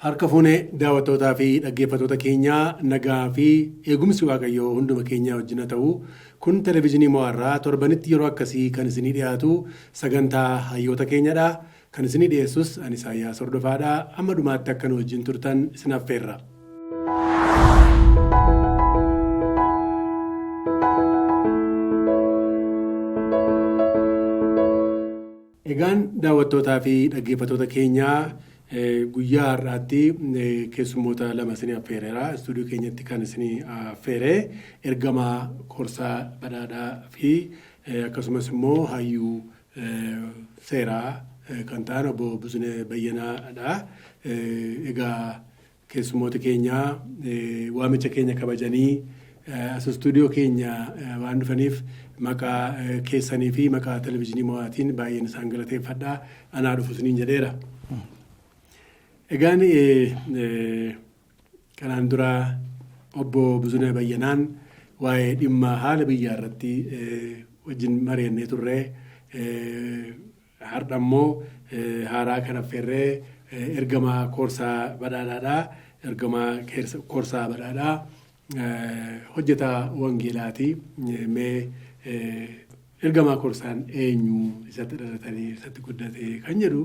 Harka fuunee daawwattootaa fi dhaggeeffattoota keenyaa nagaa fi eegumsi waaqayyoo hunduma keenyaa wajjin ta'u kun televezyiinii mo'arraa torbanitti yeroo akkasii kan isinii dhiyaatu sagantaa hayyoota keenyadha. Kan isinii dhiyeessus ani Isaayyaas Hordofaadha. Amma dhumaatti akka nu wajjin turtan isin affeerra. Egaan daawwattootaa fi dhaggeeffattoota keenyaa guyyaa har'aatti keessummoota lama isinii affeereera. Istuudiyoo keenyatti kan isinii affeere ergamaa Koorsaa Badhaadhaa fi akkasumas immoo hayyuu seeraa kan ta'an obbo Buzunee Bayyanaadha. Egaa keessummoota keenyaa waamicha keenya kabajanii as istuudiyoo keenya waan dhufaniif maqaa keessanii fi maqaa televezyiinii mo'aatiin baay'een isaan galateeffadha. Anaa dhufu isiniin jedheera. Egaan kanaan dura obbo Buzunee Bayyanaan waa'ee dhimma haala biyyaa irratti wajjin mari'annee turre. Har'a immoo haaraa kan affeerree ergamaa Koorsaa Badhaadhaadha. Ergamaa Koorsaa Badhaadhaa hojjetaa wangeelaati. Mee ergamaa Koorsaan eenyu isatti dhalatanii isatti guddate kan jedhu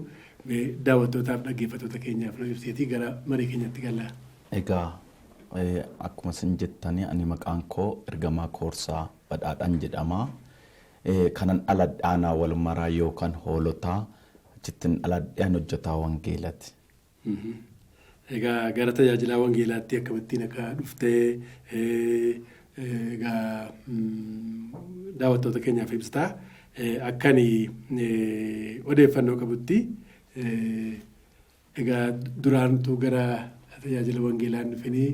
daawwattootaaf dhaggeeffattoota keenyaaf nu ibseetii gara marii keenyatti galla. Egaa akkuma isin jettanii ani maqaan koo ergamaa Koorsaa Badhaadhaan jedhama. Kanan aladhaanaa wal maraa yookaan hoolotaa achittiin aladhaan hojjetaa wangeelati. Egaa gara tajaajilaa wangeelaatti akkamittiin akka dhuftee egaa daawwattoota keenyaaf ibsitaa akkani odeeffannoo qabutti egaa duraantu gara tajaajila wangeelaan dhufanii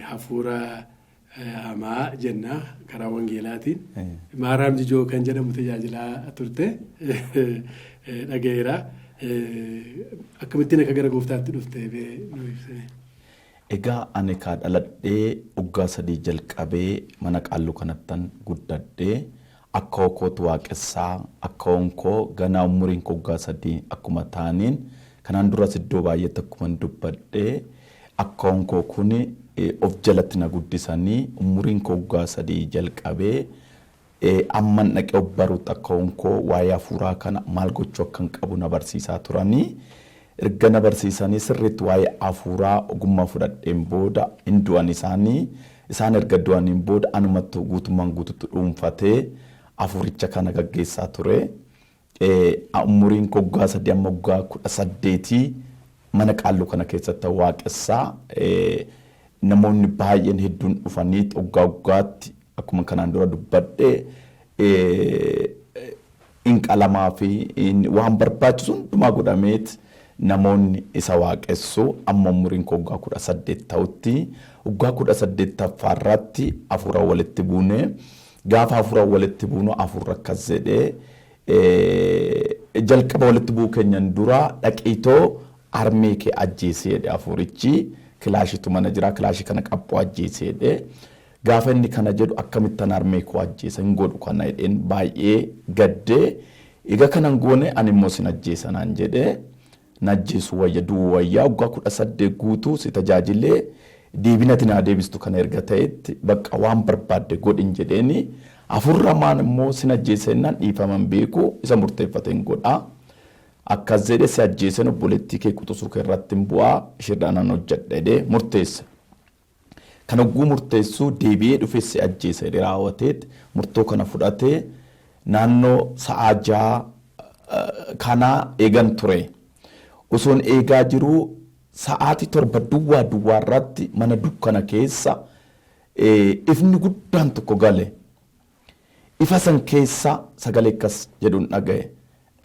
hafuura hamaa jenna karaa wangeelaatiin Maaraam Jijoo kan jedhamu tajaajilaa turte dhaga'eera. Akkamittiin akka gara gooftaatti dhufte nu ibsine. Egaa ani dhaladhee waggaa 3 jalqabee mana qaalluu kanattan guddadhee akka okkootu waaqessaa akka onkoo ganaa umuriin waggaa 3 akkuma taaniin kanaan duras iddoo baay'eetti akkuma dubbadhee akka onkoo kun of jalatti na guddisanii umuriin waggaa 3 jalqabee amman dhaqee baruutti akka onkoo waa'ee hafuuraa kana maal gochuu akkan qabu na barsiisaa turanii. Erga na barsiisanii sirriitti waa'ee hafuuraa ogummaa fudhadheen booda hin du'an isaan erga du'aniin booda anumatti guutummaan guututti dhuunfatee hafuuricha kana gaggeessaa ture. Umuriin waggaa 3 amma waggaa 18 mana qaalluu kana keessatti waaqessaa namoonni baay'een hedduun dhufanii waggaatti akkuma kanaan dura dubbadhee inqalamaa fi waan barbaachisu hundumaa godhameeti. Namoonni isa waaqessu amma umuriin waggaa 18 ta'utti waggaa 18 irratti hafuura walitti buune gaafa hafuura walitti buunu hafuura akkas jedhee jalqaba walitti buu keenyan dura dhaqiitoo armee kee ajjeesee jedhe hafuurichi kilaashitu mana jira kilaashii kana qabboo ajjeesee jedhe gaafa inni kana jedhu akkamittan armee koo ajjeesa hin godhu kana jedheen baay'ee gaddee egaa kanan goone ani immoo sin ajjeesanaan jedhee. Najjeesu wayya du'u wayyaa waggaa 18 guutuu si tajaajilee deebinati naa deebistu kana erga ta'etti bakka waan barbaadde godhin jedheeni hafuurra maan immoo sin ajjeesennaan dhiifaman beeku isa murteeffateen godha akkas jedhe si ajjeesen obboleettii kee quxisuu kee irratti bu'aa ishirraanan hojjedhe murteessa. Kan ogguu murteessuu deebi'ee dhufee si ajjeesa jedhe raawwateet murtoo kana fudhatee naannoo sa'aa 6 kana eegan ture. Osoon eegaa jiru sa'aatii 7 duwwaa irratti mana dukkana keessa ifni guddaan tokko gale. Ifa san keessa sagalee akkas jedhuun dhaga'e.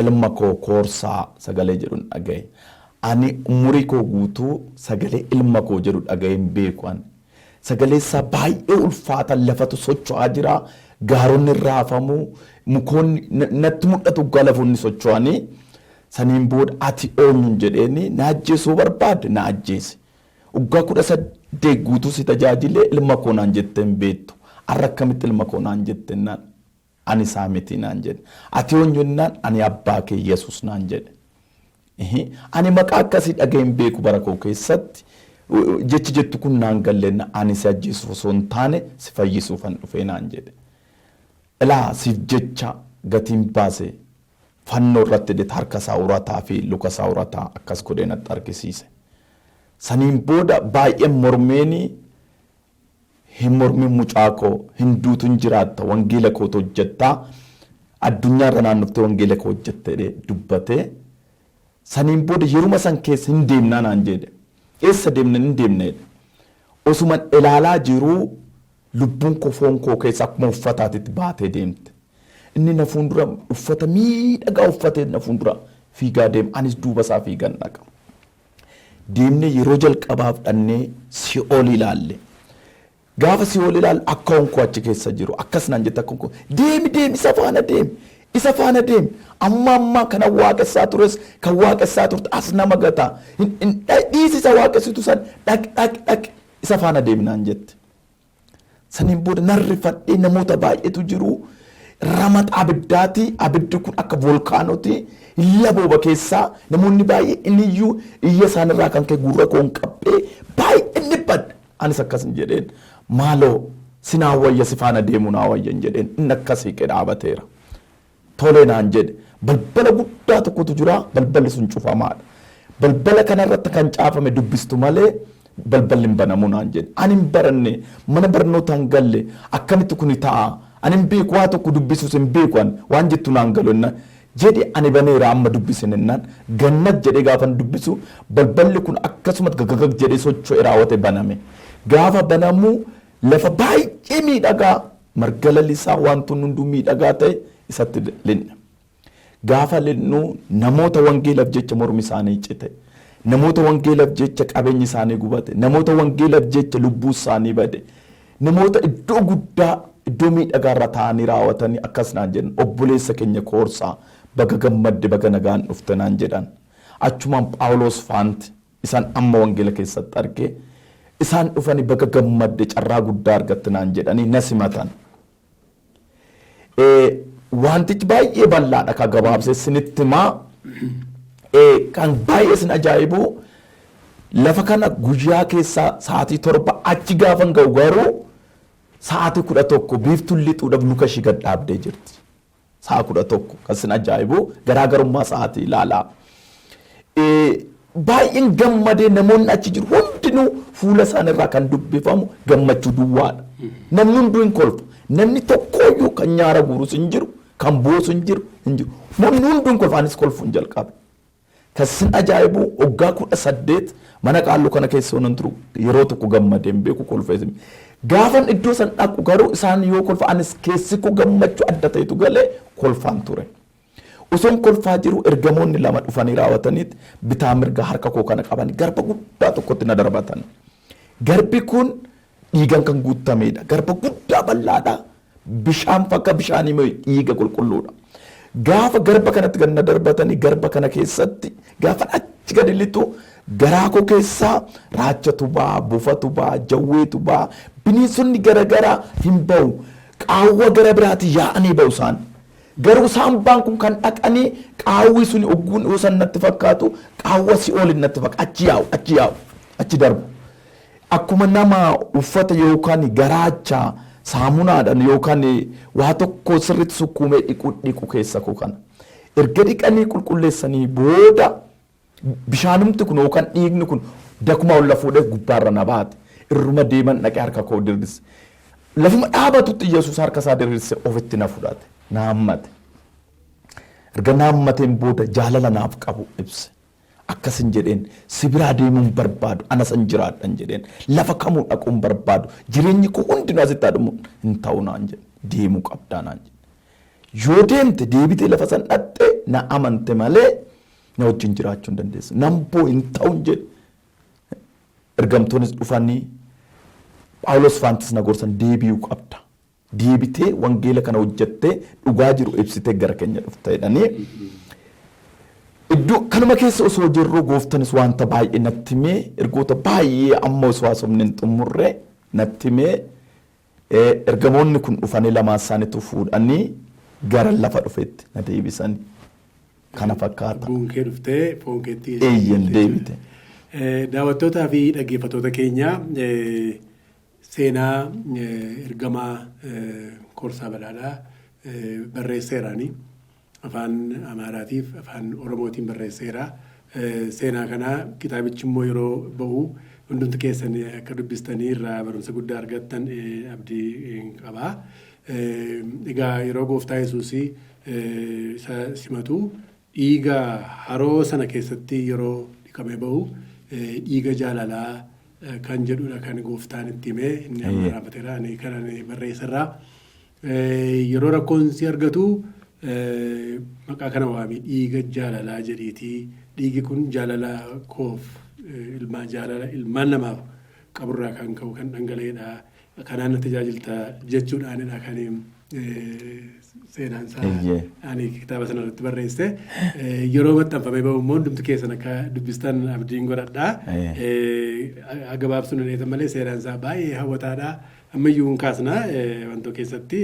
Ilma koo Koorsaa sagalee jedhuun dhaga'e. Ani umurii koo guutuu sagalee ilma koo jedhu dhaga'een beeku ani. Sagalee isaa baay'ee ulfaata lafatu socho'aa jira. Gaaronni raafamu mukoonni natti mul'atu galafoonni socho'anii. Saniin booda ati eenyuun jedheeni na ajjeesuu barbaade na ajjeese. Waggaa 18 guutuu si tajaajilee ilma koo naan jetteen beektu. Har'a akkamitti ilma koo naan jettennaan ani isaa miti naan jedhe. Ati eenyuun naan ani abbaa kee Yesuus naan jedhe. Ani maqaa akkasii dhageen beeku bara koo keessatti jechi jettu kun naan gallenna ani si ajjeesuuf osoo hin taane si fayyisuufan dhufee naan jedhe. Ilaa siif jecha gatiin baase fannoo irratti hidhate harka isaa urataa fi luka isaa urataa akkas godhee natti argisiise. Saniin booda baay'een mormeeni hin mormin mucaa koo hin duutuun jiraatta wangeela kootu hojjettaa addunyaa irra naannoftee wangeela koo hojjettee dubbatee saniin booda yeruma san keessa hin deemnaa naan jedhe. Eessa deemna hin deemneedha. Osuma ilaalaa jiruu lubbuun koo foon koo keessa akkuma uffataatitti baatee deemte. Inni na fuuldura uffata miidhagaa uffatee na fuuldura fiigaa deema. Anis duuba isaa fiigan dhaqa. Deemnee yeroo jalqabaaf dhannee Si'ool ilaalle. Gaafa Si'ool ilaalle akka honkoo achi keessa jiru. Akkas naan jette akka honkoo. Deemi isa faana deemi. Isa faana deemi. Amma kana waaqessaa tures kan waaqessaa turte as nama gataa. Dhiisi isa waaqessitu san dhaq isa faana deemi naan jette. Saniin booda narrifadhee namoota baay'eetu jiru. Ramaxa abiddaati. Abiddi kun akka volkaanooti. Labooba keessaa namoonni baay'ee iniyyuu iyya isaanirraa kan ka'e gurra koon qabbee baay'een dhibbadha. Anis akkasin jedheen maaloo sinaa wayya si faana deemu naa wayyan jedheen inni akkasii qe dhaabateera. Tolee naan jedhe balbala guddaa tokkotu jira balballi sun cufamaadha. Balbala kanarratti kan caafame dubbistu malee balballi hin banamu naan jedhe. Ani hin baranne mana barnoota hin galle akkamitti kuni ta'a. Ani hin beeku waa tokko dubbisuus hin beeku waan jettu naan galu jedhe ani baneera amma dubbisin innaan gannat jedhe gaafan dubbisu balballi kun akkasumas gagagag jedhe socho'e raawwate baname. Gaafa banamu lafa baay'ee miidhagaa marga lalisaa wantoonni hunduu miidhagaa ta'e isatti linna. Gaafa linnu namoota wangeelaaf jecha mormi isaanii cite. Namoota wangeelaaf jecha qabeenyi isaanii gubate. Namoota wangeelaaf jecha lubbuu isaanii bade. Namoota iddoo guddaa iddoo miidhagaarra taa'anii raawwatanii akkas naan jedhan obboleessa keenya koorsaa baga gammadde baga nagaan dhufte naan jedhan. Achumaan Phaawulos faanti isaan amma wangeela keessatti arge isaan dhufanii baga gammadde carraa guddaa argatte naan jedhanii na simatan. Wantichi baay'ee bal'aadha kan gabaabsee sinitti himaa kan baay'ee sin ajaa'ibu lafa kana guyyaa keessaa sa'aatii 7 achi gaafan ga'u garuu sa'aatii 11 biiftuun lixuudhaaf luka ishii gad dhaabdee jirti. Sa'a 11 kan sin ajaa'ibu garaagarummaa sa'aatii ilaalaa. Baay'een gammadee namoonni achi jiru hundinuu fuula isaaniirraa kan dubbifamu gammachuu duwwaadha. Namni hunduu hin kolfu. Namni tokkooyyuu kan nyaara guurus hin jiru. Kan boosu hin jiru. Namni hunduun kolfaanis kolfuun jalqabe. Kan sin ajaa'ibu waggaa 18 mana qaalluu kana keessa waan turu yeroo tokko gammadeen beeku kolfees. Gaafan iddoo san dhaqu garuu isaan yoo kolfa anis keessi koo gammachuu adda ta'etu galee kolfaan ture. Osoon kolfaa jiru ergamoonni lama dhufanii raawwataniiti bitaa mirga harka koo kana qabanii garba guddaa tokkotti na darbatan. Garbi kun dhiigan kan guutamedha. Garba guddaa bal'aadha. Bishaan fakka bishaanii dhiiga qulqulluudha. Gaafa garba kanatti kan na darbatanii garba kana keessatti gaafa achi gadi lixu garaa koo keessaa raachatu ba'a, buufatu ba'a, jawweetu ba'a, bineensonni garaagaraa hin ba'u. Qaawwa gara biraatti yaa'anii ba'u isaan. Garuu saambaan kun kan dhaqanii qaawwi suni ogguun dhoosan natti fakkaatu qaawwa Si'ool natti fakkaatu achi yaa'u achi darbu. Akkuma nama uffata yookaan garaacha saamunaadhaan yookaan waa tokko sirriitti sukkuumee dhiqu keessa koo kana. Erga dhiqanii qulqulleessanii booda bishaanumti kun yookaan dhiigni kun dakuma ol fuudhee gubbaarra na baate. Irruma deeman dhaqee harka koo dirrise. Lafuma dhaabatutti Yesuus harka isaa dirrise ofitti na fudhate. Na hammate. Erga na hammateen booda jaalala naaf qabu ibse. Akkasin jedheen si biraa deemuun barbaadu ana san jiraadhan jedheen lafa kamuu dhaquun barbaadu jireenyi koo hundinuu asitti haadhumu hin ta'u naan jedhe deemuu qabdaa naan jedhe yoo deemte deebitee lafa san dhatte na amante malee na wajjin jiraachuu hin dandeessu namboo hin ta'u jedhe ergamtoonnis dhufanii Phaawulos faantis na gorsan deebi'uu qabda deebitee wangeela kana hojjettee dhugaa jiru ibsitee gara keenya dhufta jedhanii. Iddoo kanuma keessa osoo jirru gooftanis wanta baay'ee natti himee ergoota baay'ee amma osoo haasofne hin xumurre natti himee ergamoonni kun dhufanii lamaan isaaniitu fuudhanii gara lafa dhufeetti na deebisanii. kana fakkaata. Bunkee dhuftee foon keetti Eeyyan deebite. Daawwattootaa fi dhaggeeffattoota keenya seenaa ergamaa Koorsaa Badhaadhaa barreesseeraani. Afaan Amaaraatiif afaan Oromootiin barreesseera. Seenaa kana kitaabichi immoo yeroo bahu hundumti keessan akka dubbistanii irraa barumsa guddaa argattan abdii qaba. Egaa yeroo gooftaa Yesuusii simatu dhiiga haroo sana keessatti yeroo dhiqamee bahu dhiiga jaalalaa kan jedhudha kan gooftaan itti himee inni amma raaffateera ani kanan barreessarraa. Yeroo rakkoon si argatu maqaa kana waami dhiiga jaalalaa jedhiitii dhiigi kun jaalala koof ilmaan namaaf qaburraa kan ka'u kan dhangala'eedha. Kanaan na tajaajilta jechuudhaanidha kan seenaan isaa ani kitaaba sana irratti barreesse. Yeroo maxxanfamee bahu immoo hundumti keessan akka dubbistan abdiin godhadha. Gabaabsuun hin malee seenaan isaa baay'ee hawwataadha. Ammayyuu hin kaasna wantoota keessatti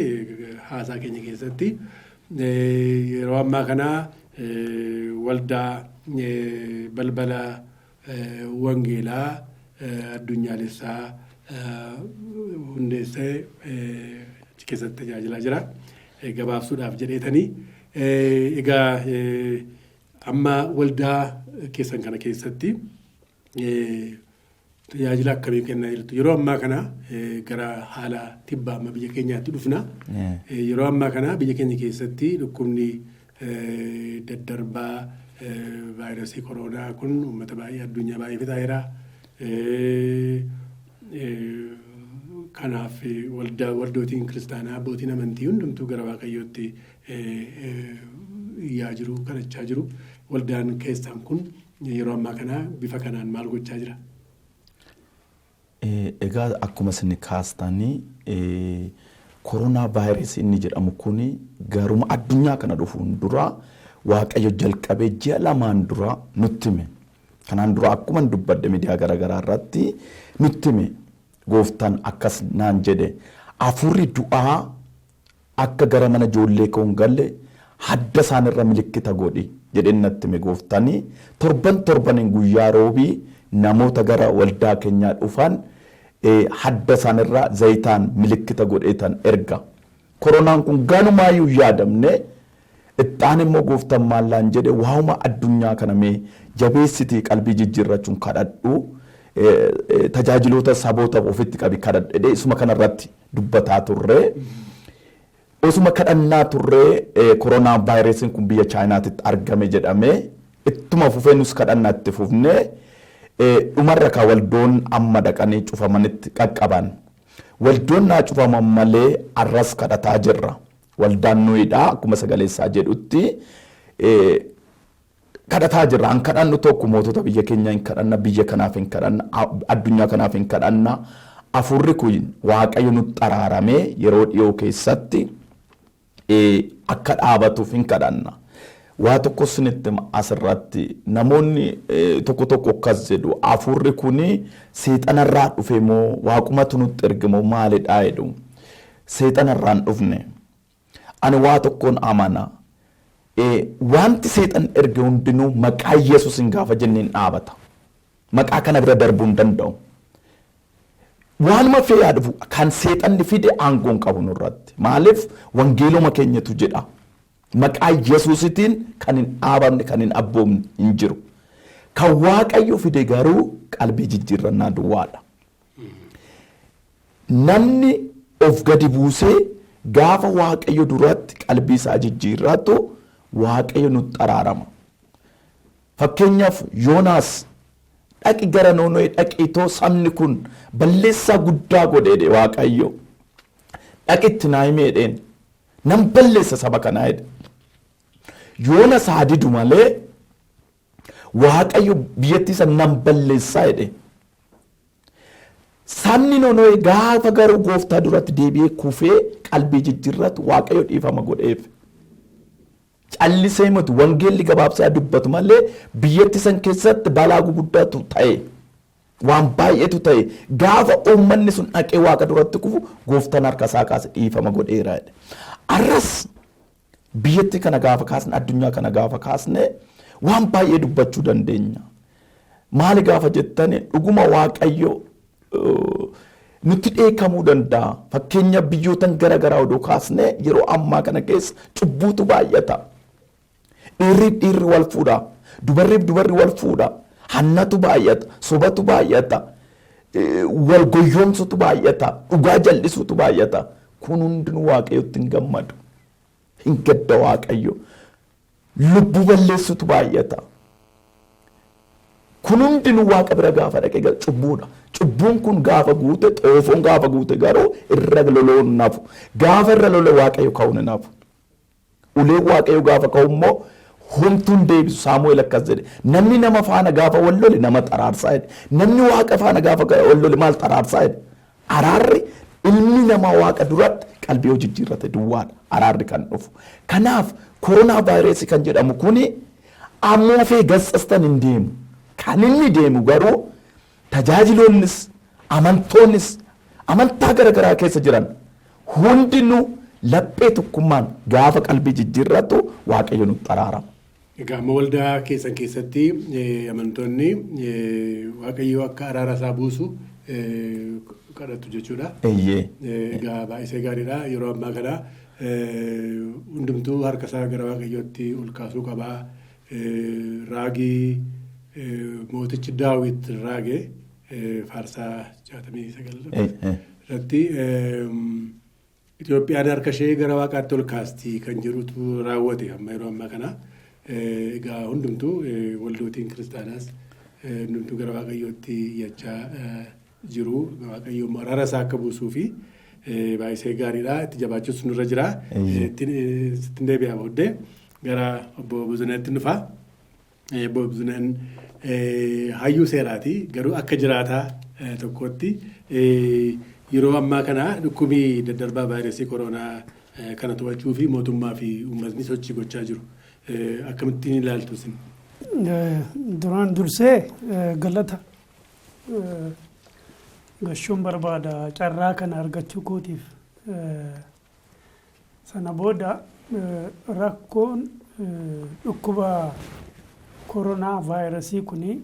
haasaa keenya keessatti. Yeroo ammaa kana waldaa balbala wangeelaa addunyaalessaa hundeessee achi keessatti tajaajilaa jira. Gabaabsuudhaaf jedheetanii. Egaa amma waldaa keessan kana keessatti tajaajila akkamii kennaa jirtu? Yeroo ammaa kana gara haala tibbaa amma biyya keenyaatti dhufna. Yeroo ammaa kana biyya keenya keessatti dhukkubni daddarbaa vaayirasii koronaa kun uummata baay'ee addunyaa baay'ee fixaa kanaaf waldootiin kiristaanaa abbootiin amantii hundumtuu gara waaqayyootti iyyaa jiru kadhachaa jiru. Waldaan keessan kun yeroo ammaa kana bifa kanaan maal gochaa jira? Egaa akkuma isin kaastanii koronaa vaayirasii inni jedhamu kun garuma addunyaa kana dhufuun dura waaqayyo jalqabee ji'a lamaan dura nutti hime. Kanaan dura akkuma dubbadde miidiyaa garaagaraa irratti nutti hime. Gooftaan akkas naan jedhe afurri du'aa akka gara mana ijoollee koo hin galle hadda isaanirra milikkita godhi jedhee natti hime gooftaanii. Torban guyyaa roobii namoota gara waldaa keenyaa dhufan hadda isaanirra zayitaan milikkita godheetan erga. Koronaan kun ganumaayyuu yaadamne ittaan immoo gooftaan maallaan jedhe waa'uma addunyaa kana mee jabeessitii qalbii jijjiirrachuun kadhadhu. Tajaajiloota saboota ofitti qabi kadhadhee isuma kanarratti dubbataa turre. Osuma kadhannaa turre koronaa vaayirasiin kun biyya chaayinaatitti argame jedhame ittuma fufee nus kadhannaa itti fufne dhumarra ka waldoon amma dhaqanii cufamanitti qaqqaban. Waldoon naa cufaman malee arras kadhataa jirra. Waldaan nuyiidha akkuma sagaleessaa jedhutti kadhataa jirra. An kadhannu tokko mootota biyya keenya hin kadhanna, biyya kanaaf hin kadhanna, addunyaa kanaaf hin kadhanna. Afurri kun waaqayyo nutti araaramee yeroo dhiyoo keessatti akka dhaabatuuf hin kadhanna. Waa tokko sinitti asirratti namoonni tokko akkas jedhu afurri kun seexanarraa dhufe moo waaqumatu nutti erge moo maalidhaa jedhu. Seexanarraan dhufne. Ani waa tokkoon amana. Wanti seexan erge hundinuu maqaa Yesuus hin gaafa jenneen dhaabata. Maqaa kana bira darbuu hin danda'u. Waanuma fee yaadufu kan seexanni fide aangoon qabu nurratti. Maaliif wangeeluma keenyatu jedha. Maqaa Yesuusitiin kan hin dhaabamne kan hin abboomne hin jiru. Kan waaqayyo fide garuu qalbii jijjiirrannaa duwwaadha. Namni of gadi buusee gaafa waaqayyo duratti qalbii isaa jijjiirratu waaqayyo nutti araarama. Fakkeenyaaf Yoonaas dhaqi gara Noonoo dhaqiitoo sabni kun balleessaa guddaa godheedhe waaqayyo. Dhaqitti naa himeedheen nan balleessa saba kanaa jedhe. Yoonaas haa didu malee waaqayyo biyyattii san nan balleessaa jedhe. Sabni Noonoo gaafa garuu gooftaa duratti deebi'ee kufee qalbii jijjiirratu waaqayyo dhiifama godheef. Callisee miti wangeelli gabaabsaa dubbatu malee biyyatti san keessatti balaa guguddaatu ta'e waan baay'eetu ta'e gaafa uummanni sun dhaqee waaqa duratti kufu gooftaan harka isaa kaase dhiifama godheera. Arras biyyatti kana gaafa kaasne addunyaa kana gaafa kaasne waan baay'ee dubbachuu dandeenya. Maali gaafa jettani dhuguma Waaqayyo nutti dheekkamuu danda'a. Fakkeenya biyyootan garagaraa odoo kaasne yeroo ammaa kana keessa cubbuutu baay'ata. Dhiirri wal fuudha. Dubarri wal fuudha. Hannatu baay'ata. Sobatu baay'ata. Wal goyyoomsutu baay'ata. Dhugaa jal'isuutu baay'ata. Kun hundinuu Waaqayyotti hin gammadu. Hin gadda Waaqayyo. Lubbuu balleessutu baay'ata. Kun hundinuu Waaqa bira gaafa dhaqee cubbuudha. Cubbuun kun gaafa guute xoofoon gaafa guute garuu irra loloon nafu. Gaafa irra lole Waaqayyo ka'uun nafu. Ulee Waaqayyo gaafa ka'u immoo homtuun deebisu. Saamu'eel akkas jedhe. Namni nama faana gaafa wal lole nama xaraarsaa jedhe. Namni Waaqa faana gaafa wal lole maal xaraarsaa jedhe. Araarri ilmi namaa Waaqa duratti qalbii hojii jijjiirrate duwwaadha. Araarri kan dhufu. Kanaaf koronaa vaayirasii kan jedhamu kuni ammoo fee gassastan hin deemu. Kan inni deemu garuu tajaajiloonnis amantoonnis amantaa garagaraa keessa jiran hundinuu laphee tokkummaan gaafa qalbii jijjiirratu Waaqayyo nutti xaraarama. Egaa amma waldaa keessan keessatti amantoonni Waaqayyo akka araara isaa buusu kadhatu jechuudha. Egaa baay'ee gaariidha. Yeroo ammaa kana hundumtuu harka isaa gara Waaqayyootti ol kaasuu qabaa. Raagii mootichi Daawit raage faarsaa 69 irratti Itoophiyaan harka ishee gara Waaqaatti ol kaasti kan jirutu raawwate amma yeroo ammaa kana. Egaa hundumtuu waldootiin kiristaanaas hundumtuu gara Waaqayyootti iyyachaa jiru. Waaqayyo araara isaa akka buusuu fi baay'ee gaariidha. Itti jabaachuus nurra jira. Ittiin deebi'aa booddee gara obbo Buzuneetti dhufa. Obbo Buzuneen hayyuu seeraati. Garuu akka jiraataa tokkotti yeroo ammaa kana dhukkubii daddarbaa vaayirasii koronaa kana to'achuu fi mootummaa fi uummatni sochii gochaa jiru. Akkamittiin ilaaltu isin? Duraan dursee galata gashuun barbaada carraa kana argachuu kootiif. Sana booda rakkoon dhukkuba koronaa vaayirasii kuni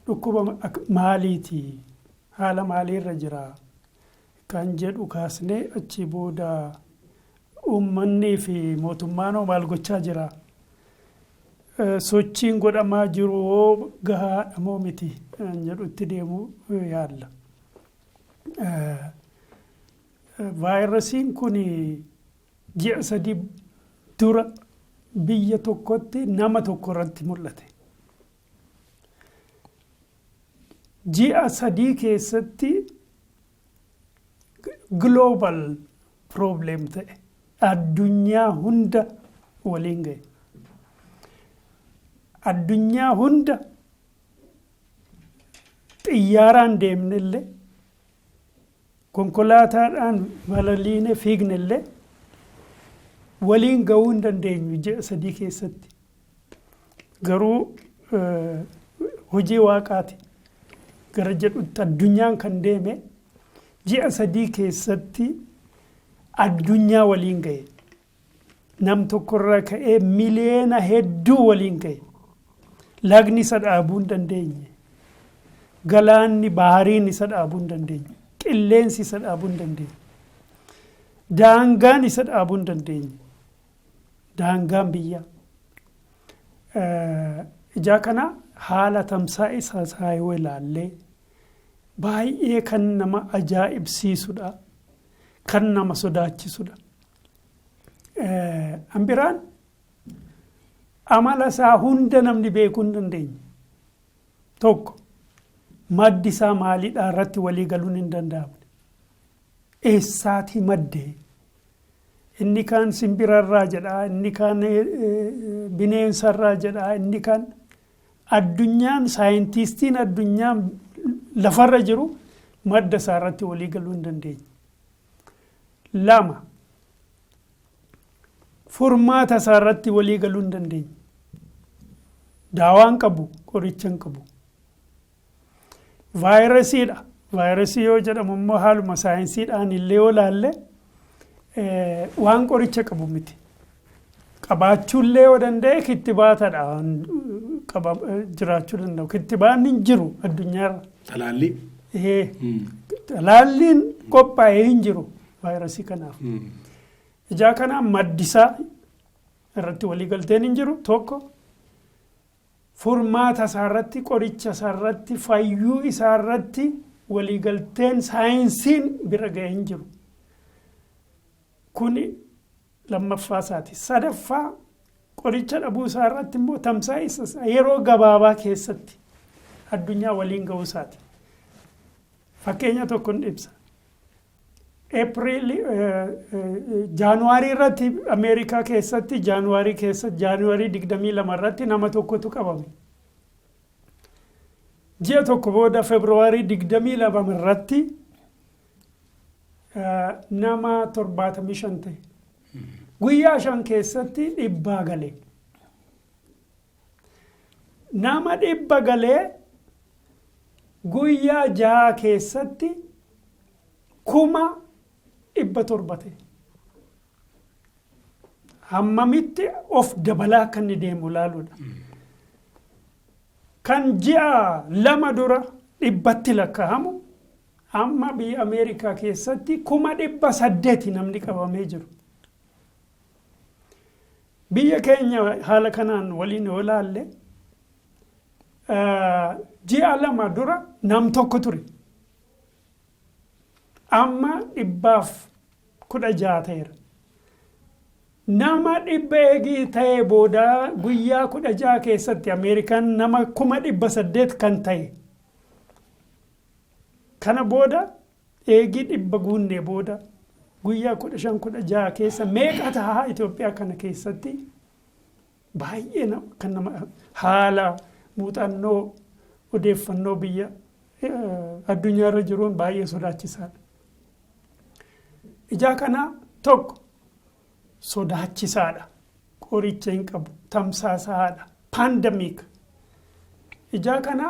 dhukkuba maaliiti? Haala maaliirra jira? Kan jedhu kaasnee achi booda uummanni fi mootummaan maal gochaa jira? Sochiin godhamaa jiru gahaadha moo miti? Jedhutti deemuu yaalla. Vaayirasiin kun ji'a 3 dura biyya tokkotti nama tokko irratti mul'ate. Ji'a 3 keessatti global problem ta'e. Addunyaa hunda waliin ga'e. Addunyaa hunda xiyyaaraan deemnellee konkolaataadhaan balaliine fiignellee waliin ga'uu hin dandeenyu ji'a 3 keessatti. Garuu hojii Waaqaati. Gara jedhutti addunyaan kan deeme ji'a 3 keessatti addunyaa waliin ga'e. Nam tokkorraa ka'ee miliyoona hedduu waliin ga'e. Lagni isa dhaabuu hin dandeenye. Galaanni bahariin isa dhaabuu hin dandeenye. Qilleensi isa dhaabuu hin dandeenye. Daangaan isa dhaabuu hin dandeenye. Daangaan biyya. Ijaa kana haala tamsaa'isa isaa yoo ilaallee baay'ee kan nama ajaa'ibsiisudha. Kan nama sodaachisudha. Ambiraan amala isaa hunda namni beekuu hin dandeenye. Tokko maddi isaa maalidhaa irratti walii galuun hin danda'amne. Eessaatii maddee? Inni kaan simbirarraa jedhaa, inni kaan bineensarraa jedhaa, inni kaan addunyaan saayintistiin addunyaan lafarra jiru madda isaa irratti walii galuu hin dandeenye. 2 furmaata isaa irratti walii galuu hin dandeenye. Daawaan qabu, qoricha hin qabu. Vaayirasiidha. Vaayirasii yoo jedhamu immoo haaluma saayinsiidhaan illee yoo laalle waan qoricha qabu miti. Qabaachuullee yoo danda'e kittibaatadha jiraachuu danda'u. Kittibaanni hin jiru addunyaarra. Talaalli. Talaalliin qophaa'ee hin jiru vaayirasii kanaaf. Ijaa kanaa maddisaa irratti waliigalteen hin jiru tokko. Furmaata isaarratti qoricha isaarratti fayyuu isaarratti waliigalteen saayinsiin bira ga'ee hin jiru. Kuni lammaffaa isaati. Sadaffaa qoricha dhabuu isaarratti immoo tamsaa'isa yeroo gabaabaa keessatti addunyaa waliin ga'uu isaati. Fakkeenya tokko ni ibsa. Jaanuwaarii irratti Ameerikaa keessatti Jaanuwaarii 22 irratti nama tokkotu qabame. Ji'a tokko booda Febraarii 22 irratti nama 75 ta'e. Guyyaa 5 keessatti 100 galee. Nama 100 galee guyyaa 6 keessatti 1,700 ta'e. Hammamitti of dabalaa kan ni deemu laaluudha. Kan ji'a 2 dura 100tti lakkaa'amu amma biyya Ameerikaa keessatti 800 namni qabamee jiru. Biyya keenya haala kanaan waliin yoo laalle ji'a 2 dura nam tokko ture. Amma 116 ta'eera. Nama 100 eegii ta'ee booda guyyaa 16 keessatti Ameerikaan nama 800 kan ta'e. Kana booda eegii 100 guunnee booda guyyaa 15-16 keessa meeqa ta'a Itoophiyaa kana keessatti baay'ee kan nama haala muuxannoo odeeffannoo biyya addunyaarra jiruun baay'ee sodaachisaadha. Ijaa kana tokko sodaachisaadha. Qoricha hin qabu. Tamsaasaadha. Paandamiik. Ijaa kana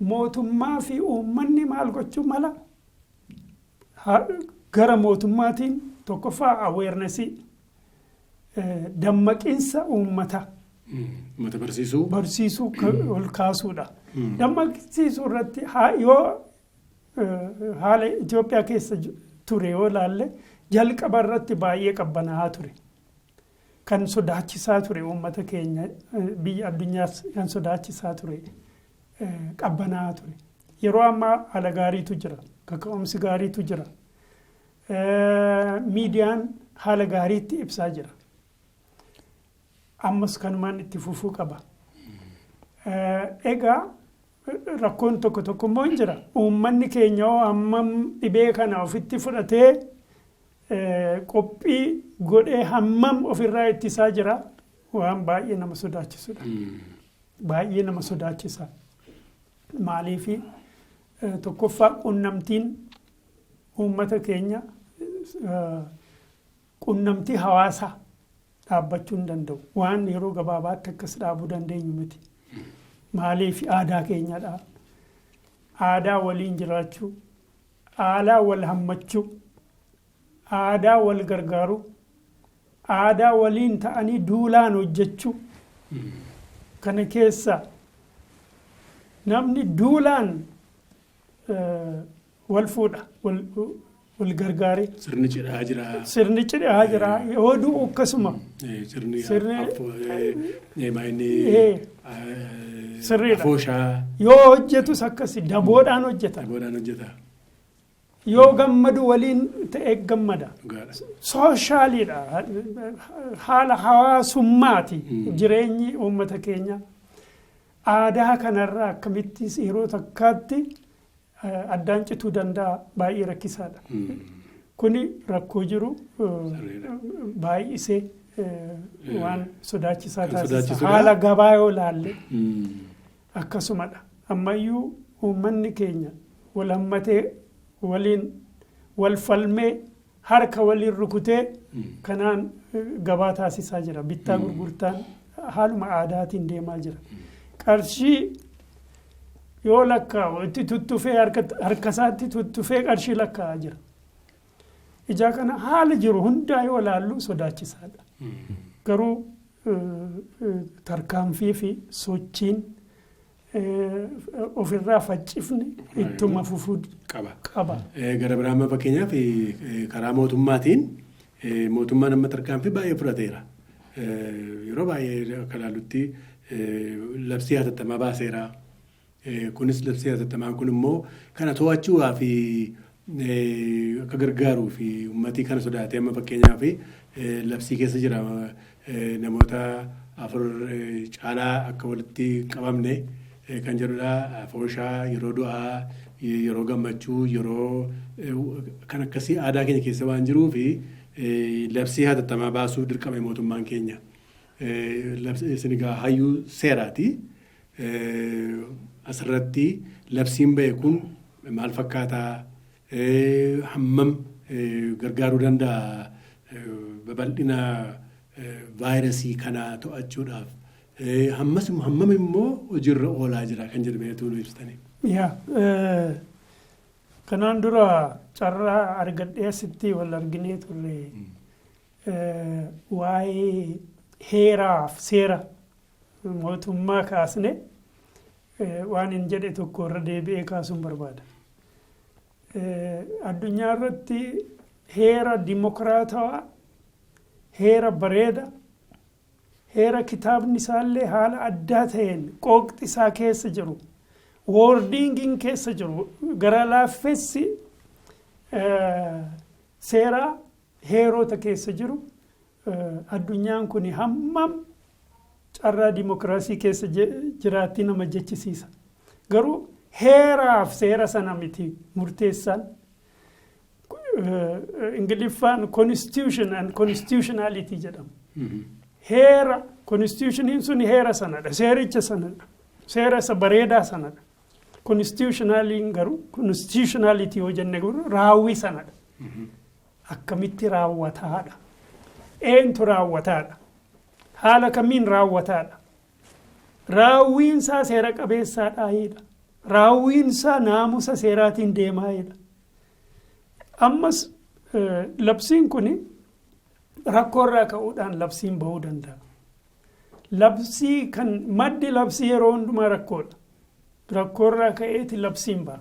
mootummaa fi uummanni maal gochuu mala? Gara mootummaatiin tokkoffaa aweernesii dammaqinsa uummata. Uummata barsiisuu. Barsiisuu ol kaasuudha. Dammaqsiisuu irratti yoo haala Itoophiyaa keessa ture yoo laalle jalqaba irratti baay'ee qabbanaa'aa ture. Kan sodaachisaa ture uummata keenya biyya addunyaas kan sodaachisaa ture qabbanaa'aa ture. Yeroo ammaa haala gaariitu jira. Kaka'umsi gaariitu jira. Miidiyaan haala gaariitti ibsaa jira. Ammas kanumaan itti fufuu qaba. Egaa rakkoon tokko immoo hin jira. Uummanni keenya hammam dhibee kana ofitti fudhatee qophii godhee hammam ofirraa ittisaa jira waan baay'ee nama sodaachisudha. Baay'ee nama sodaachisa. Maaliif tokkoffaa qunnamtiin uummata keenya qunnamtii hawaasaa dhaabbachuu hin danda'u. Waan yeroo gabaabaatti akkas dhaabuu dandeenyu miti. Maaliif aadaa keenyadha. Aadaa waliin jiraachuu, aadaa wal hammachuu, aadaa wal gargaaruu, aadaa waliin ta'anii duulaan hojjechuu. Kana keessa namni duulaan wal fuudha, wal gargaaree. Sirni cidhaa jira. Sirni cidhaa jira. Oduu akkasuma. Sirriidha. Afooshaa. Yoo hojjetus akkasi daboodhaan hojjeta. Daboodhaan hojjeta. Yoo gammadu waliin ta'ee gammada. Sooshaaliidha. Haala hawaasummaati. Jireenyi uummata keenya. Aadaa kanarraa akkamitti yeroo takkaatti addaan cituu danda'a baay'ee rakkisaadha. Kuni rakkoo jiru baay'isee waan sodaachisaa taasisa. Haala gabaa yoo laalle akkasumadha. Ammayyuu uummanni keenya wal hammatee waliin wal falmee harka waliin rukutee kanaan gabaa taasisaa jira. Bittaa gurgurtaan haaluma aadaatiin deemaa jira. Qarshii yoo lakkaa'u itti tuttufee harkasaatti tuttufee qarshii lakkaa'aa jira. Ijaa kana haala jiru hundaa yoo ilaallu sodaachisaadha. Garuu tarkaanfii fi sochiin ofirraa faccifne ittuma fufuu qaba. Gara biraan fakkeenyaaf karaa mootummaatiin mootummaan amma tarkaanfii baay'ee fudhateera. Yeroo baay'ee akka ilaallutti labsii hatattamaa baaseera. Kunis labsii hatattamaan kun immoo kana to'achuudhaa fi akka gargaaruu fi uummatii kana sodaatee amma fakkeenyaaf labsii keessa jira namoota 4 caalaa akka walitti qabamne kan jedhudha. Fooshaa yeroo du'aa yeroo gammachuu yeroo kan akkasii aadaa keenya keessa waan jiruu fi labsii hatattamaa baasuu dirqame mootummaan keenya. Isin egaa hayyuu seeraati. Asirratti labsiin ba'e kun maal fakkaataa? Hammam gargaaruu danda'a babal'ina vaayirasii kanaa to'achuudhaaf? Hammam immoo hojiirra oolaa jira kan jedhameetu nu ibsitanii. Kanaan dura carraa argadhee asitti wal arginee turre waa'ee heeraaf seera mootummaa kaasne waan hin jedhe tokko irra deebi'ee kaasuun barbaada. Addunyaa irratti heera dimokiraatawaa, heera bareeda, heera kitaabni isaallee haala addaa ta'een qooqxi isaa keessa jiru, woordiingiin keessa jiru, gara laaffessi seeraa heerota keessa jiru addunyaan kun hammam carraa dimokiraasii keessa jiraatti nama jechisiisa. Garuu heeraaf seera sana miti murteessaan. Ingiliffaan constitution and constitutionality jedhama. Heera constitutioniin sun heera sanadha, seericha sanadha, seera isa bareedaa sanadha. Constitutionaliin garuu constitutionality yoo jenne garuu raawwii sanadha. Akkamitti raawwataadha? Eentu raawwataadha? Haala kamiin raawwataadha? Raawwiinsaa seera qabeessaadhaayidha. Raawwiinsaa naamusa seeraatiin deemaayidha. Ammas labsiin kun rakkoorraa ka'uudhaan labsiin bahuu danda'a. Labsii kan maddi labsii yeroo hundumaa rakkoodha. Rakkoorraa ka'eeti labsiin ba'a.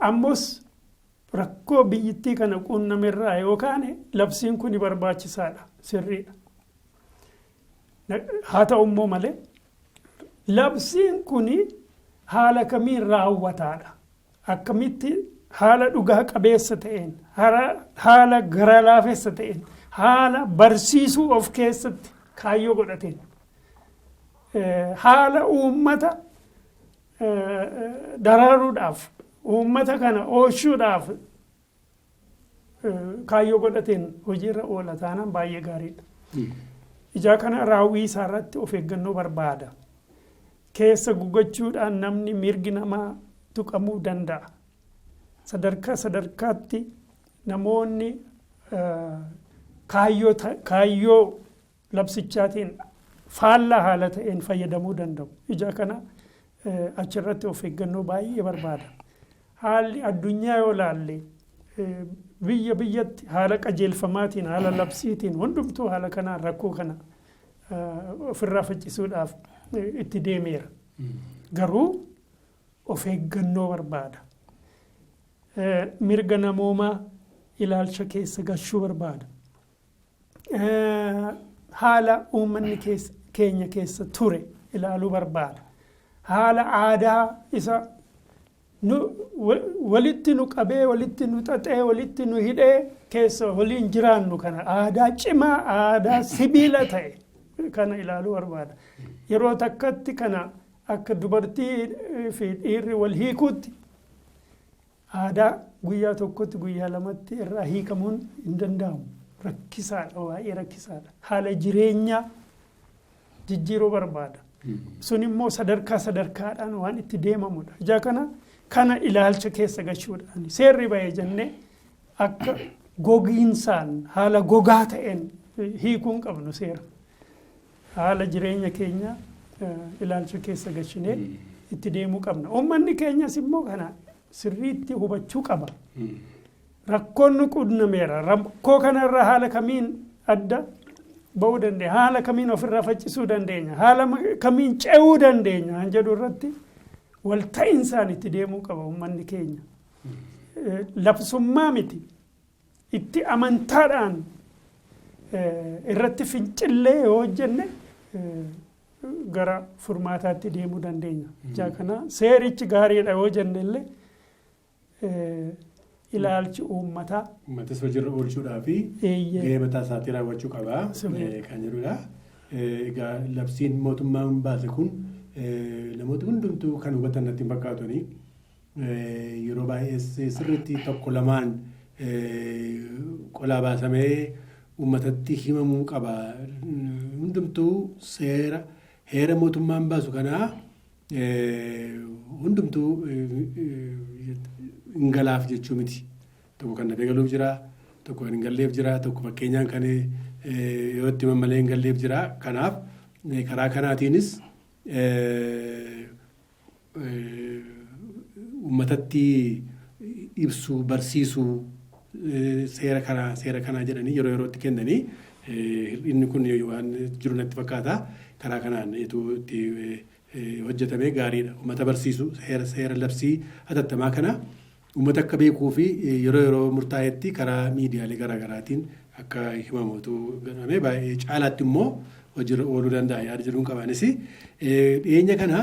Ammas rakkoo biyyittii kana quunnamirraa yookaan labsiin kun barbaachisaadha, sirriidha. Haa ta'u immoo malee labsiin kun haala kamiin raawwataadha? Akkamitti haala dhugaa qabeessa ta'een, haala gara laafessa ta'een, haala barsiisuu of keessatti kaayyoo godhateen, haala uummata daraaruudhaaf, uummata kana oolchuudhaaf kaayyoo godhateen hojiirra oola taanaan baay'ee gaariidha. Ijaa kana raawwii isaa irratti of eeggannoo barbaada. Keessa gugachuudhaan namni mirgi namaa tuqamuu danda'a. Sadarkaatti namoonni kaayyoo labsichaatiin faallaa haala ta'een fayyadamuu danda'u. Ijaa kana achirratti of eeggannoo baay'ee barbaada. Haalli addunyaa yoo laalle biyya biyyatti haala qajeelfamaatiin, haala labsiitiin hundumtuu haala kanaan rakkoo kana ofirraa faccisuudhaaf itti deemeera. Garuu of eeggannoo barbaada. Mirga namoomaa ilaalcha keessa galchuu barbaada. Haala uummanni keenya keessa ture ilaaluu barbaada. Haala aadaa isa walitti nu qabee, walitti nu xaxee, walitti nu hidhee keessa waliin jiraannu kana aadaa cimaa, aadaa sibiila ta'e kana ilaaluu barbaada. Yeroo takkatti kana akka dubartii fi dhiirri wal hiikuutti aadaa guyyaa tokkotti guyyaa lamatti irraa hiikamuun hin danda'amu. Rakkisaadha, waa'ee rakkisaadha. Haala jireenyaa jijjiiruu barbaada. Sun immoo sadarkaadhaan waan itti deemamudha. Ijaa kana ilaalcha keessa galchuudhaan seerri bahee jennee akka gogiinsaan haala gogaa ta'een hiikuun qabnu seera. Haala jireenya keenya ilaalcha keessa galchinee itti deemuu qabna. Uummanni keenyas immoo kana sirriitti hubachuu qaba. rakkoon nu qunnameera. Rakkoo kanarraa haala kamiin adda ba'uu dandeenya? Haala kamiin ofirraa faccisuu dandeenya? Haala kamiin ce'uu dandeenya? Han jedhu irratti walta'insaan itti deemuu qaba uummanni keenya. Labsummaa miti. Itti amantaadhaan irratti fincillee yoo hojjenne gara furmaataatti deemuu dandeenya. Ijaa kana seerichi gaariidha yoo jenne illee ilaalchi uummataa. Uummatas hojiirra oolchuudhaa fi gahee mataa isaatii raawwachuu qaba kan jedhudha. Egaa labsiin mootummaan baase kun namoota hundumtuu kan hubatan natti hin fakkaatuni. Yeroo baay'ee sirriitti tokko lamaan qolaa baasamee uummatatti himamuu qaba. Hundumtuu heera mootummaan baasu kanaa hundumtuu hin galaaf jechuu miti. Tokko kan dafee galuuf jira, tokko kan hin galleef jira, tokko fakkeenyaan kan yoo itti mammalee hin galleef jira. Kanaaf karaa kanaatiinis uummatatti ibsuu, barsiisuu seera kanaa jedhanii yeroo yerootti kennanii inni kun waan jiru natti fakkaata. Karaa kanaan itti hojjetamee gaariidha. Uummata barsiisuu seera labsii hatattamaa kana uummata akka beekuu fi yeroo murtaa'etti karaa miidiyaalee garaagaraatiin akka himamuutu godhamee baay'ee caalaatti immoo hojiirra ooluu danda'a yaada jedhuun qabaanis dhiyeenya kana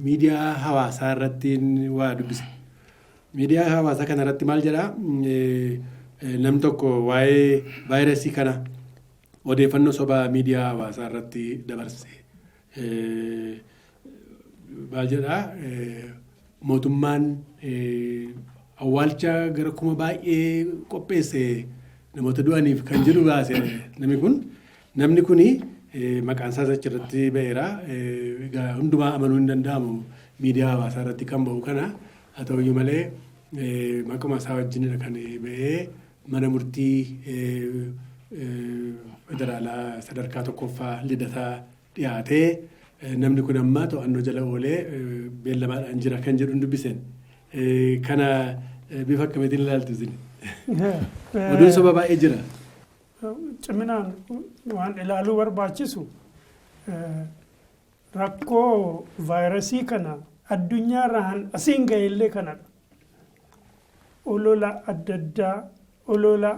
miidiyaa hawaasaa irratti waa dubbise. Miidiyaa hawaasaa kana irratti maal jedhaa nam tokko waa'ee vaayirasii kana odeeffannoo sobaa miidiyaa hawaasaa irratti dabarse. Maal jedhaa mootummaan awwaalcha gara kuma baay'ee qopheesse namoota du'aniif kan jedhu baase namni kuni maqaan isaas achirratti ba'eera. Egaa hundumaa amanuu hin danda'amu miidiyaa hawaasaa irratti kan ba'u kana. Haa ta'uyyuu malee maquma isaa wajjinidha kan ba'ee mana murtii federaalaa sadarkaa tokkoffaa lidataa dhiyaatee namni kun amma to'annoo jala oolee beellamaadhaan jira kan jedhu dubbisen. Kana bifa akkamiitiin ilaaltu isin? Oduun soba baay'ee jira. Ciminaan waan ilaaluu barbaachisu rakkoo vaayirasii kana addunyaarraan asiin ga'ellee kanadha. Olola adda addaa, olola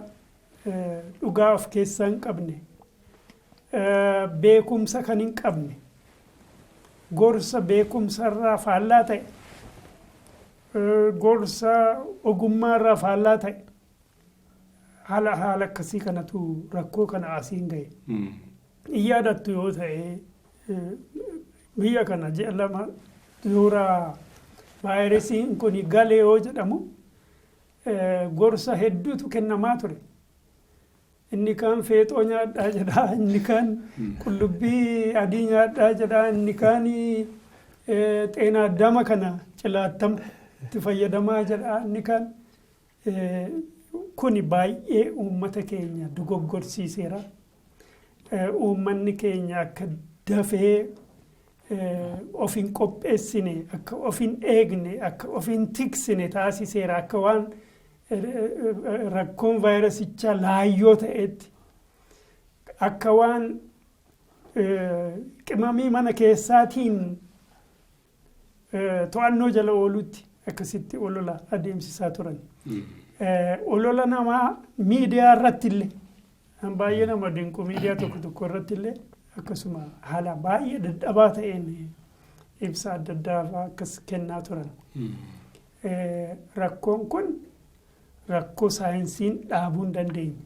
dhugaa of keessaa hin qabne, beekumsa kan hin qabne, gorsa beekumsarraa faallaa ta'e, gorsa ogummaarraa faallaa ta'e haala akkasii kanatu rakkoo kana asiin ga'e. Yaadattu yoo ta'e biyya kana ji'a lama dura vaayirasiin kun galee yoo jedhamu gorsa hedduutu kennamaa ture. Inni kaan feexoo nyaadhaa jedhaa, inni kaan qullubbii adii nyaadhaa jedhaa, inni kaan xeenaa addama kana cilaattamu itti fayyadamaa jedhaa, inni kaan kuni baay'ee uummata keenya dogoggorsiiseera. Uummanni keenya akka dafee of hin qopheessine, akka of hin eegne, akka of hin tiksine taasiseera. Akka waan rakkoon vaayirasichaa laayyoo ta'etti, akka waan qimamii mana keessaatiin to'annoo jala oolutti akkasitti olola adeemsisaa turan. Olola namaa miidiyaa irratti illee baay'ee nama dinqu miidiyaa tokko irratti illee akkasuma haala baay'ee dadhabaa ta'een ibsa adda addaa akkas kennaa turan. Rakkoon kun rakkoo saayinsiin dhaabuu hin dandeenye,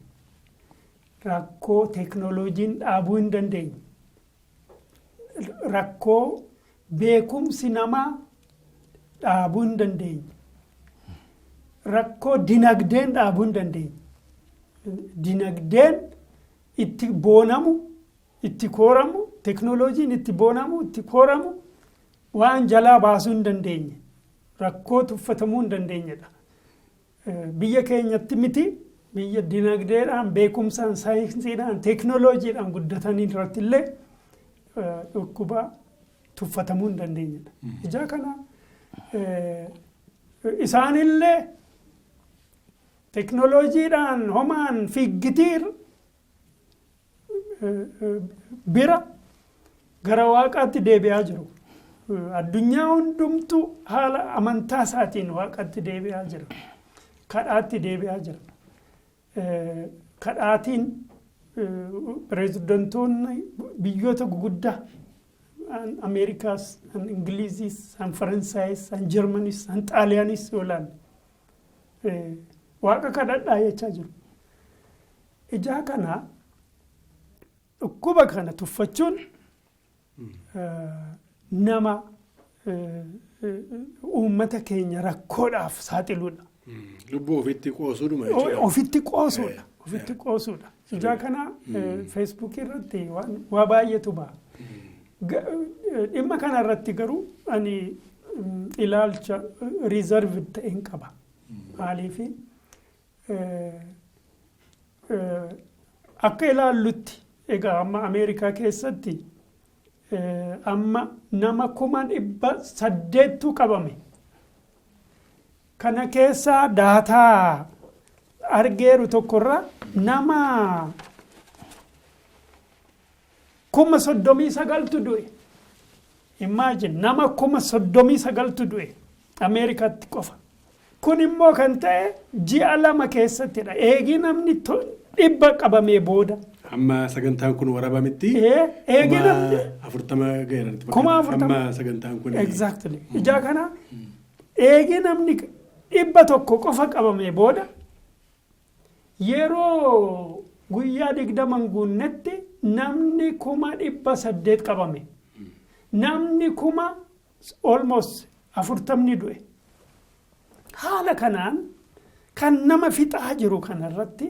rakkoo teeknooloojiin dhaabuu hin dandeenye, rakkoo beekumsi namaa dhaabuu hin dandeenye, rakkoo dinagdeen dhaabuu hin dandeenye. Dinagdeen itti boonamu, itti kooramu, teeknooloojiin itti boonamu, itti kooramu waan jalaa baasuu hin dandeenye, rakkoo tuffatamuu hin dandeenyedha. Biyya keenyatti miti, biyya dinagdeedhaan, beekumsaan, saayinsiidhaan, teeknooloojiidhaan guddatanii irratti illee dhukkuba tuffatamuu hin dandeenyedha. Ijaa kana isaanillee teknooloojiidhaan homaan fiiggitiir bira gara waaqaatti deebi'aa jiru. Addunyaa hundumtu haala amantaa isaatiin waaqatti deebi'aa jira. Kadhaatti deebi'aa jira. Kadhaatiin pireezidantoonni biyyoota guguddaa Ameerikaas, Ingiliziis, Faransaayis, Jarmaniis, Xaaliyaanis oolan waaqa kadhadhaa jechaa jiru. Ijaa kana dhukkuba kana tuffachuun nama uummata keenya rakkoodhaaf saaxiluudha. Lubbuu ofitti qoosuudha. Ofitti qoosuudha. Ofitti qoosuudha. Ijaa kana Facebook irratti waa baay'eetu ba'a. Dhimma kana irratti garuu ani ilaalcha reserved ta'een qaba. Maaliif akka ilaallutti egaa amma Ameerikaa keessatti amma nama 800 qabame. Kana keessaa daataa argeeru tokkorraa nama 39,000 du'e. Imagine nama 39,000 du'e Ameerikaatti qofa. Kun immoo kan ta'e ji'a 2 keessattidha. Eegi namni 100 qabamee booda. Amma sagantaan kun waraabamitti. Eegi namni 40 gaheeranitti. 40. Amma sagantaan kun. Exactly. Ijaa kana eegi namni 100 qofa qabamee booda yeroo guyyaa 20 guunnetti namni 800 qabame. Namni almost 40 du'e. Haala kanaan kan nama fixaa jiru kanarratti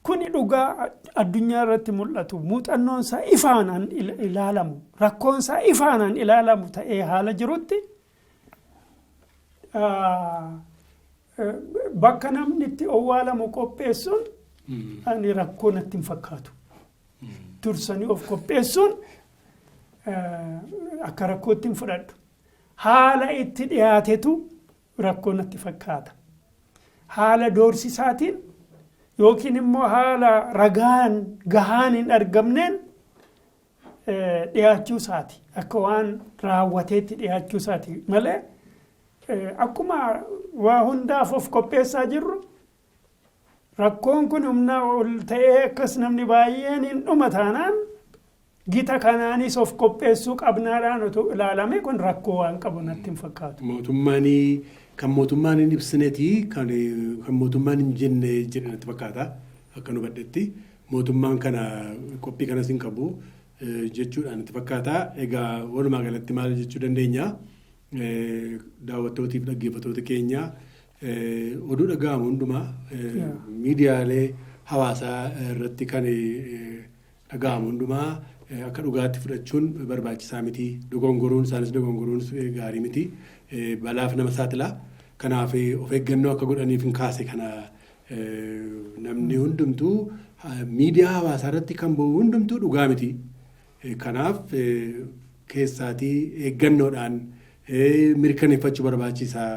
kuni dhugaa addunyaa irratti mul'atu muuxannoon isaa ifaanaan ilaalamu rakkoon isaa ifaanaan ilaalamu ta'ee haala jirutti bakka namni itti owwaalamu qopheessuun ani rakkoo natti hin fakkaatu. Dursanii of qopheessuun akka rakkootti hin fudhadhu. Haala itti dhiyaatetu rakkoo natti fakkaata. Haala doorsisaatiin yookiin immoo haala ragaan gahaan hin argamneen dhiyaachuu isaati. Akka waan raawwateetti dhiyaachuu isaati malee akkuma waa hundaaf of qopheessaa jirru rakkoon kun humna ol ta'ee akkas namni baay'een hin dhuma taanaan gita kanaanis of qopheessuu qabnaadhaan otoo ilaalame kun rakkoo waan qabu natti hin fakkaatu. Kan mootummaan hin ibsineeti kan mootummaan hin jenne jedhanitti fakkaata akka nu badhetti mootummaan kana qophii kanas hin qabu jechuudhaan itti fakkaata. Egaa walumaa galatti maal jechuu dandeenya daawwattootiif dhaggeeffattoota keenya oduu dhaga'amu hundumaa miidiyaalee hawaasaa irratti kan dhaga'amu hundumaa akka dhugaatti fudhachuun barbaachisaa miti. Dogongoruun isaanis dogongoruun gaarii miti. Balaaf nama saaxila. Kanaaf of eeggannoo akka godhaniif hin kaase kana namni hundumtuu miidiyaa hawaasaa irratti kan bahu hundumtuu dhugaa miti. Kanaaf keessaatii eeggannoodhaan mirkaneeffachuu barbaachisaa.